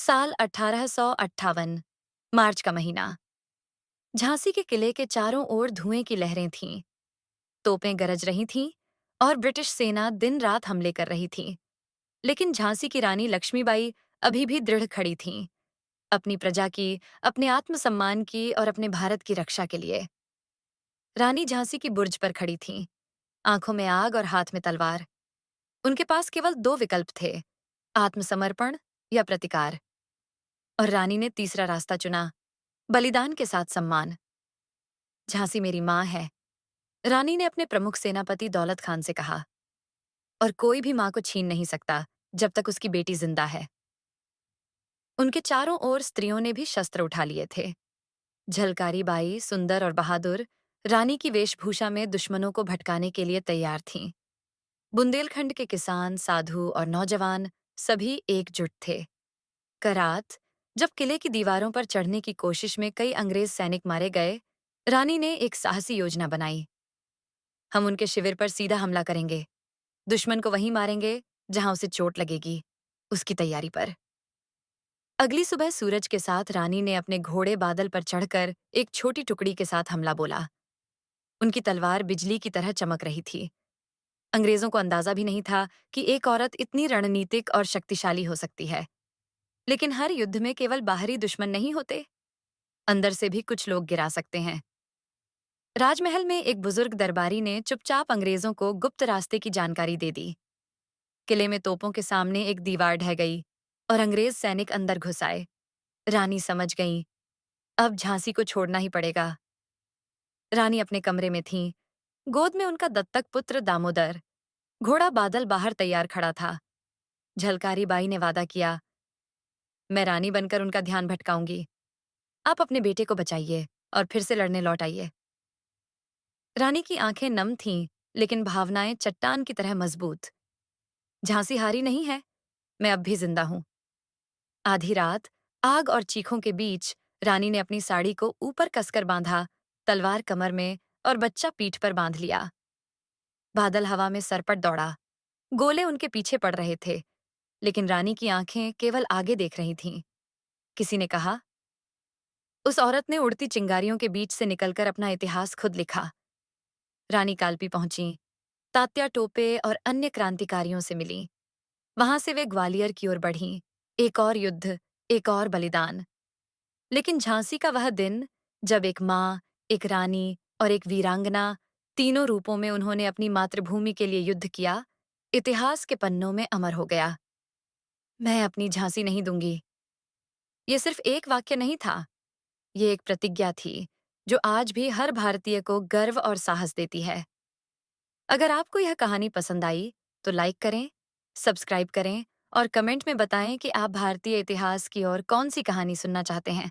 साल 1858, मार्च का महीना। झांसी के किले के चारों ओर धुएं की लहरें थीं, तोपें गरज रही थीं और ब्रिटिश सेना दिन रात हमले कर रही थी। लेकिन झांसी की रानी लक्ष्मीबाई अभी भी दृढ़ खड़ी थीं, अपनी प्रजा की, अपने आत्मसम्मान की और अपने भारत की रक्षा के लिए। रानी झांसी की बुर्ज पर खड़ी थीं, आंखों में आग और हाथ में तलवार। उनके पास केवल दो विकल्प थे, आत्मसमर्पण या प्रतिकार। और रानी ने तीसरा रास्ता चुना, बलिदान के साथ सम्मान। झांसी मेरी माँ है, रानी ने अपने प्रमुख सेनापति दौलत खान से कहा, और कोई भी माँ को छीन नहीं सकता जब तक उसकी बेटी जिंदा है। उनके चारों ओर स्त्रियों ने भी शस्त्र उठा लिए थे। झलकारी बाई, सुंदर और बहादुर, रानी की वेशभूषा में दुश्मनों को भटकाने के लिए तैयार थीं। बुंदेलखंड के किसान, साधु और नौजवान सभी एकजुट थे। करात, जब किले की दीवारों पर चढ़ने की कोशिश में कई अंग्रेज सैनिक मारे गए, रानी ने एक साहसी योजना बनाई। हम उनके शिविर पर सीधा हमला करेंगे, दुश्मन को वहीं मारेंगे जहां उसे चोट लगेगी। उसकी तैयारी पर। अगली सुबह सूरज के साथ रानी ने अपने घोड़े बादल पर चढ़कर एक छोटी टुकड़ी के साथ हमला बोला। उनकी तलवार बिजली की तरह चमक रही थी। अंग्रेजों को अंदाजा भी नहीं था कि एक औरत इतनी रणनीतिक और शक्तिशाली हो सकती है। लेकिन हर युद्ध में केवल बाहरी दुश्मन नहीं होते, अंदर से भी कुछ लोग गिरा सकते हैं। राजमहल में एक बुजुर्ग दरबारी ने चुपचाप अंग्रेजों को गुप्त रास्ते की जानकारी दे दी। किले में तोपों के सामने एक दीवार ढह गई और अंग्रेज सैनिक अंदर घुस आए। रानी समझ गईं, अब झांसी को छोड़ना ही पड़ेगा। रानी अपने कमरे में थीं, गोद में उनका दत्तक पुत्र दामोदर। घोड़ा बादल बाहर तैयार खड़ा था। झलकारी बाई ने वादा किया, मैं रानी बनकर उनका ध्यान भटकाऊंगी। आप अपने बेटे को बचाइए और फिर से लड़ने लौट आइए। रानी की आंखें नम थीं, लेकिन भावनाएं चट्टान की तरह मजबूत। झांसी हारी नहीं है, मैं अब भी जिंदा हूं। आधी रात, आग और चीखों के बीच, रानी ने अपनी साड़ी को ऊपर कसकर बांधा, तलवार कमर में और बच्चा पीठ पर बांध लिया। बादल हवा में सरपट दौड़ा, गोले उनके पीछे पड़ रहे थे, लेकिन रानी की आंखें केवल आगे देख रही थीं। किसी ने कहा, उस औरत ने उड़ती चिंगारियों के बीच से निकलकर अपना इतिहास खुद लिखा। रानी कालपी पहुंची, तात्या टोपे और अन्य क्रांतिकारियों से मिली। वहां से वे ग्वालियर की ओर बढ़ीं। एक और युद्ध, एक और बलिदान। लेकिन झांसी का वह दिन, जब एक माँ, एक रानी और एक वीरांगना, तीनों रूपों में उन्होंने अपनी मातृभूमि के लिए युद्ध किया, इतिहास के पन्नों में अमर हो गया। मैं अपनी झांसी नहीं दूंगी। ये सिर्फ एक वाक्य नहीं था, ये एक प्रतिज्ञा थी, जो आज भी हर भारतीय को गर्व और साहस देती है। अगर आपको यह कहानी पसंद आई, तो लाइक करें, सब्सक्राइब करें और कमेंट में बताएं कि आप भारतीय इतिहास की और कौन सी कहानी सुनना चाहते हैं।